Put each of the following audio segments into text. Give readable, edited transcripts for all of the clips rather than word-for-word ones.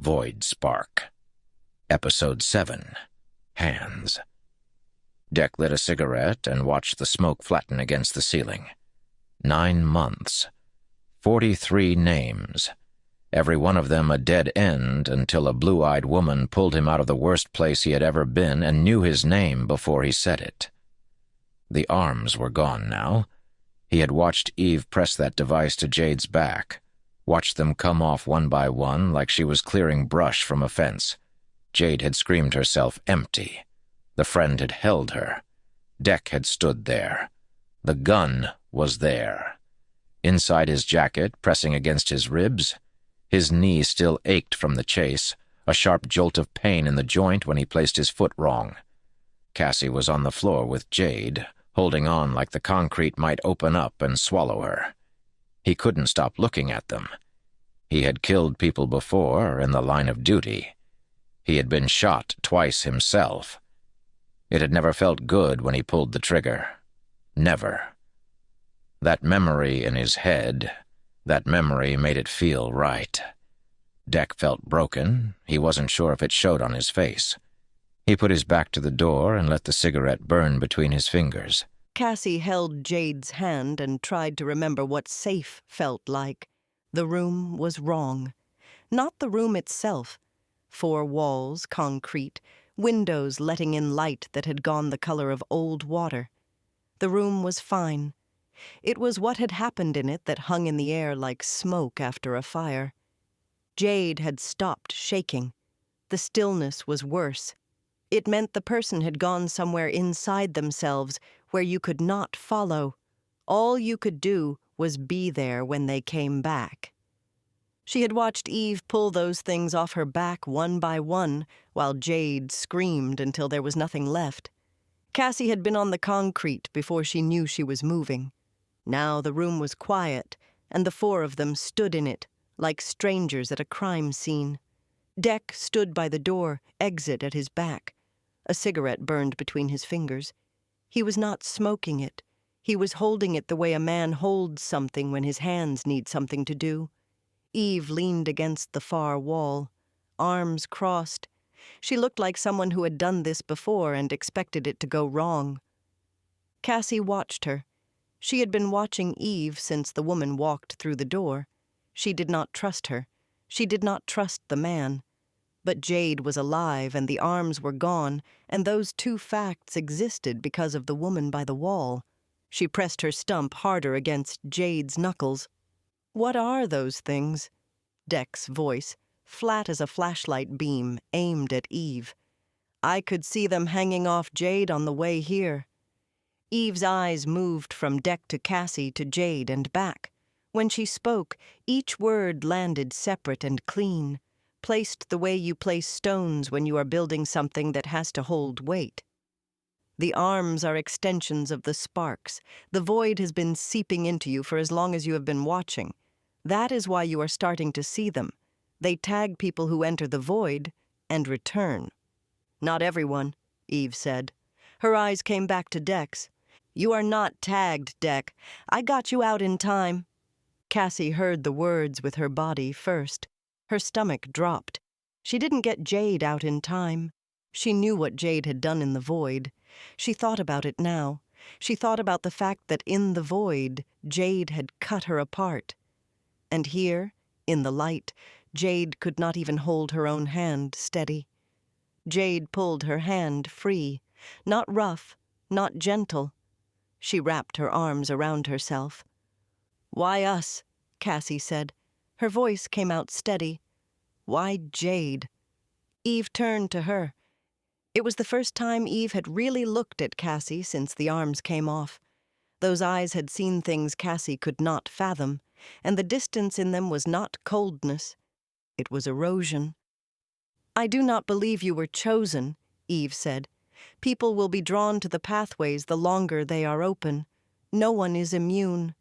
Voidspark. Episode 7. Hands. Deck lit a cigarette and watched the smoke flatten against the ceiling. 9 months. 43 names. Every one of them a dead end until a blue-eyed woman pulled him out of the worst place he had ever been and knew his name before he said it. The arms were gone now. He had watched Eve press that device to Jade's back, watched them come off one by one like she was clearing brush from a fence. Jade had screamed herself empty. The friend had held her. Deck had stood there. The gun was there. Inside his jacket, pressing against his ribs, his knee still ached from the chase, a sharp jolt of pain in the joint when he placed his foot wrong. Cassie was on the floor with Jade, holding on like the concrete might open up and swallow her. He couldn't stop looking at them. He had killed people before in the line of duty. He had been shot twice himself. It had never felt good when he pulled the trigger. Never. That memory in his head, that memory made it feel right. Deck felt broken. He wasn't sure if it showed on his face. He put his back to the door and let the cigarette burn between his fingers. Cassie held Jade's hand and tried to remember what safe felt like. The room was wrong. Not the room itself. 4 walls, concrete, windows letting in light that had gone the color of old water. The room was fine. It was what had happened in it that hung in the air like smoke after a fire. Jade had stopped shaking. The stillness was worse. It meant the person had gone somewhere inside themselves where you could not follow. All you could do was be there when they came back. She had watched Eve pull those things off her back one by one, while Jade screamed until there was nothing left. Cassie had been on the concrete before she knew she was moving. Now the room was quiet, and the 4 of them stood in it, like strangers at a crime scene. Deck stood by the door, exit at his back. A cigarette burned between his fingers. He was not smoking it. He was holding it the way a man holds something when his hands need something to do. Eve leaned against the far wall, arms crossed. She looked like someone who had done this before and expected it to go wrong. Cassie watched her. She had been watching Eve since the woman walked through the door. She did not trust her. She did not trust the man. But Jade was alive and the arms were gone, and those 2 facts existed because of the woman by the wall. She pressed her stump harder against Jade's knuckles. "What are those things?" Deck's voice, flat as a flashlight beam, aimed at Eve. "I could see them hanging off Jade on the way here." Eve's eyes moved from Deck to Cassie to Jade and back. When she spoke, each word landed separate and clean, placed the way you place stones when you are building something that has to hold weight. "The arms are extensions of the sparks. The void has been seeping into you for as long as you have been watching. That is why you are starting to see them. They tag people who enter the void and return." "Not everyone," Eve said. Her eyes came back to Deck's. "You are not tagged, Deck. I got you out in time." Cassie heard the words with her body first. Her stomach dropped. She didn't get Jade out in time. She knew what Jade had done in the void. She thought about it now. She thought about the fact that in the void, Jade had cut her apart. And here, in the light, Jade could not even hold her own hand steady. Jade pulled her hand free, not rough, not gentle. She wrapped her arms around herself. "Why us?" Cassie said. Her voice came out steady. "Why Jade?" Eve turned to her. It was the first time Eve had really looked at Cassie since the arms came off. Those eyes had seen things Cassie could not fathom, and the distance in them was not coldness. It was erosion. "I do not believe you were chosen," Eve said. "People will be drawn to the pathways the longer they are open. No one is immune."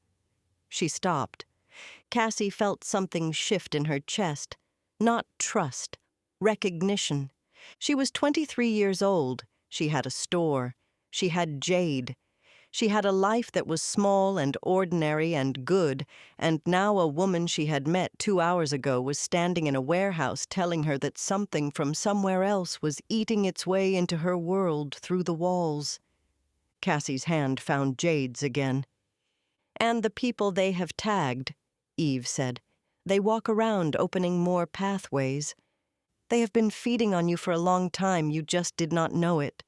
She stopped. Cassie felt something shift in her chest. Not trust. Recognition. She was 23 years old. She had a store. She had Jade. She had a life that was small and ordinary and good, and now a woman she had met 2 hours ago was standing in a warehouse telling her that something from somewhere else was eating its way into her world through the walls. Cassie's hand found Jade's again. "And the people they have tagged," Eve said. "They walk around opening more pathways. They have been feeding on you for a long time, you just did not know it."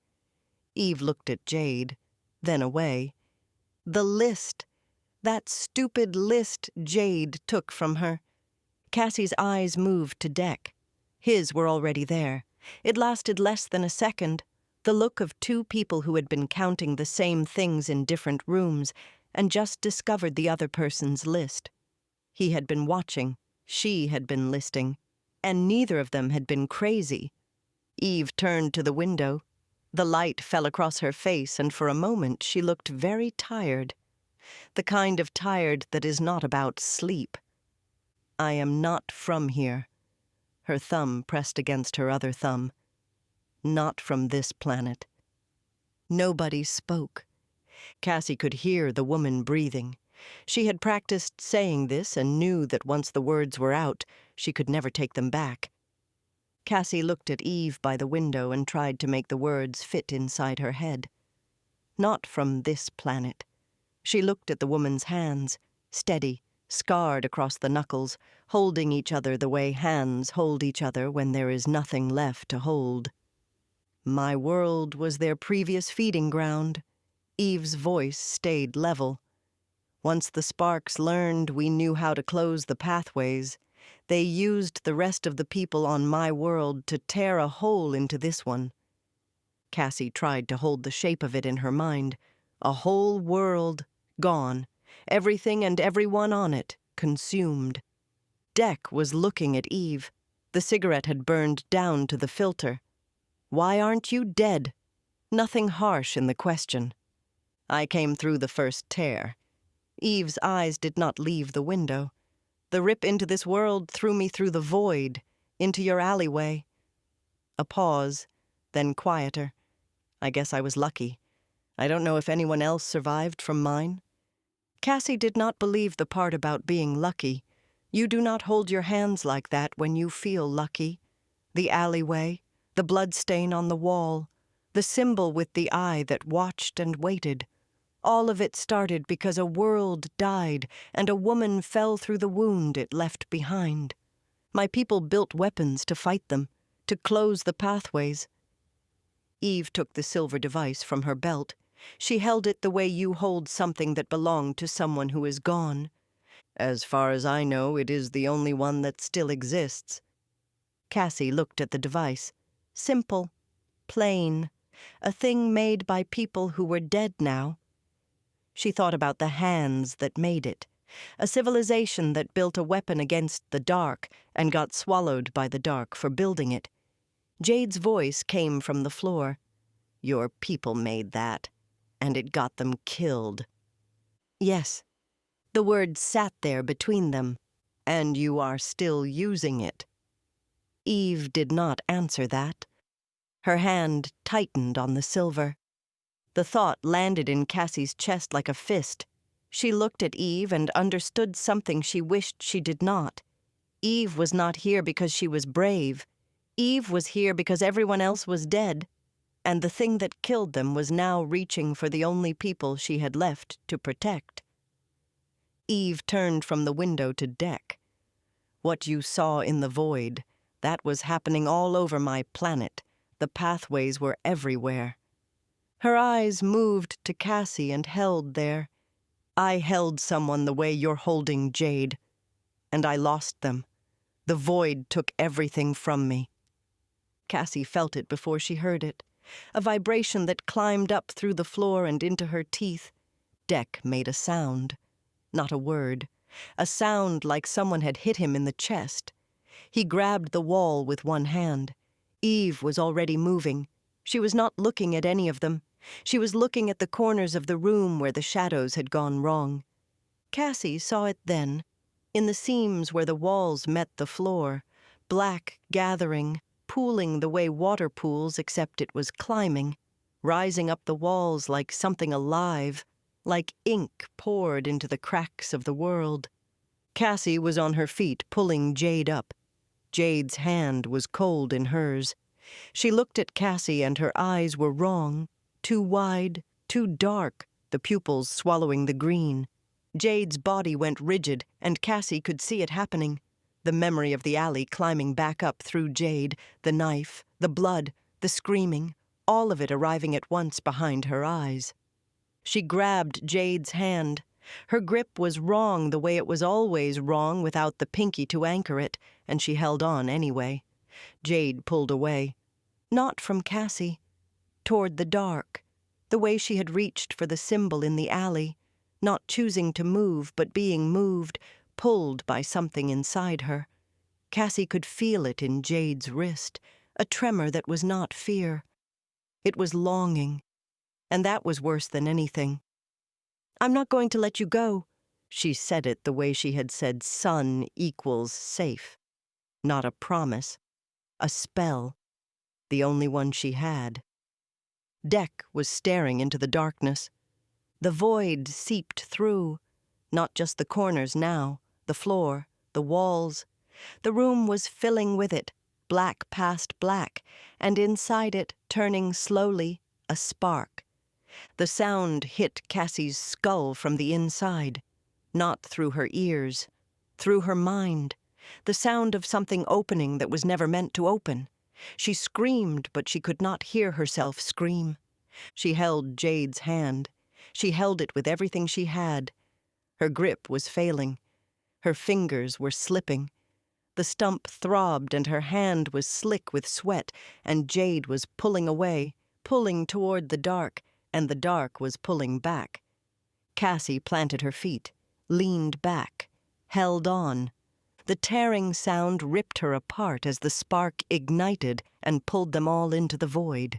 Eve looked at Jade, then away. The list! That stupid list Jade took from her. Cassie's eyes moved to Deck. His were already there. It lasted less than a second, the look of two people who had been counting the same things in different rooms and just discovered the other person's list. He had been watching, she had been listing, and neither of them had been crazy. Eve turned to the window. The light fell across her face, and for a moment she looked very tired. The kind of tired that is not about sleep. "I am not from here." Her thumb pressed against her other thumb. "Not from this planet." Nobody spoke. Cassie could hear the woman breathing. She had practiced saying this and knew that once the words were out, she could never take them back. Cassie looked at Eve by the window and tried to make the words fit inside her head. Not from this planet. She looked at the woman's hands, steady, scarred across the knuckles, holding each other the way hands hold each other when there is nothing left to hold. My world was their previous feeding ground. Eve's voice stayed level. Once the sparks learned we knew how to close the pathways, they used the rest of the people on my world to tear a hole into this one. Cassie tried to hold the shape of it in her mind. A whole world, gone. Everything and everyone on it, consumed. Deck was looking at Eve. The cigarette had burned down to the filter. "Why aren't you dead?" Nothing harsh in the question. "I came through the first tear." Eve's eyes did not leave the window. "The rip into this world threw me through the void, into your alleyway." A pause, then quieter. "I guess I was lucky. I don't know if anyone else survived from mine." Cassie did not believe the part about being lucky. You do not hold your hands like that when you feel lucky. The alleyway, the bloodstain on the wall, the symbol with the eye that watched and waited. All of it started because a world died and a woman fell through the wound it left behind. My people built weapons to fight them, to close the pathways. Eve took the silver device from her belt. She held it the way you hold something that belonged to someone who is gone. "As far as I know, it is the only one that still exists." Cassie looked at the device. Simple, plain, a thing made by people who were dead now. She thought about the hands that made it, a civilization that built a weapon against the dark and got swallowed by the dark for building it. Jade's voice came from the floor. "Your people made that, and it got them killed." "Yes." The word sat there between them. "And you are still using it." Eve did not answer that. Her hand tightened on the silver. The thought landed in Cassie's chest like a fist. She looked at Eve and understood something she wished she did not. Eve was not here because she was brave. Eve was here because everyone else was dead, and the thing that killed them was now reaching for the only people she had left to protect. Eve turned from the window to Deck. "What you saw in the void, that was happening all over my planet. The pathways were everywhere." Her eyes moved to Cassie and held there. "I held someone the way you're holding Jade, and I lost them. The void took everything from me." Cassie felt it before she heard it, a vibration that climbed up through the floor and into her teeth. Deck made a sound, not a word, a sound like someone had hit him in the chest. He grabbed the wall with one hand. Eve was already moving. She was not looking at any of them. She was looking at the corners of the room where the shadows had gone wrong. Cassie saw it then, in the seams where the walls met the floor, black gathering, pooling the way water pools except it was climbing, rising up the walls like something alive, like ink poured into the cracks of the world. Cassie was on her feet, pulling Jade up. Jade's hand was cold in hers. She looked at Cassie and her eyes were wrong, too wide, too dark, the pupils swallowing the green. Jade's body went rigid, and Cassie could see it happening. The memory of the alley climbing back up through Jade, the knife, the blood, the screaming, all of it arriving at once behind her eyes. She grabbed Jade's hand. Her grip was wrong the way it was always wrong without the pinky to anchor it, and she held on anyway. Jade pulled away. Not from Cassie. Toward the dark. The way she had reached for the symbol in the alley. Not choosing to move, but being moved, pulled by something inside her. Cassie could feel it in Jade's wrist, a tremor that was not fear. It was longing, and that was worse than anything. "I'm not going to let you go." She said it the way she had said sun equals safe. Not a promise, a spell, the only one she had. Deck was staring into the darkness. The void seeped through, not just the corners now, the floor, the walls. The room was filling with it, black past black, and inside it, turning slowly, a spark. The sound hit Cassie's skull from the inside, not through her ears, through her mind, the sound of something opening that was never meant to open. She screamed, but she could not hear herself scream. She held Jade's hand. She held it with everything she had. Her grip was failing. Her fingers were slipping. The stump throbbed and her hand was slick with sweat, and Jade was pulling away, pulling toward the dark, and the dark was pulling back. Cassie planted her feet, leaned back, held on. The tearing sound ripped her apart as the spark ignited and pulled them all into the void.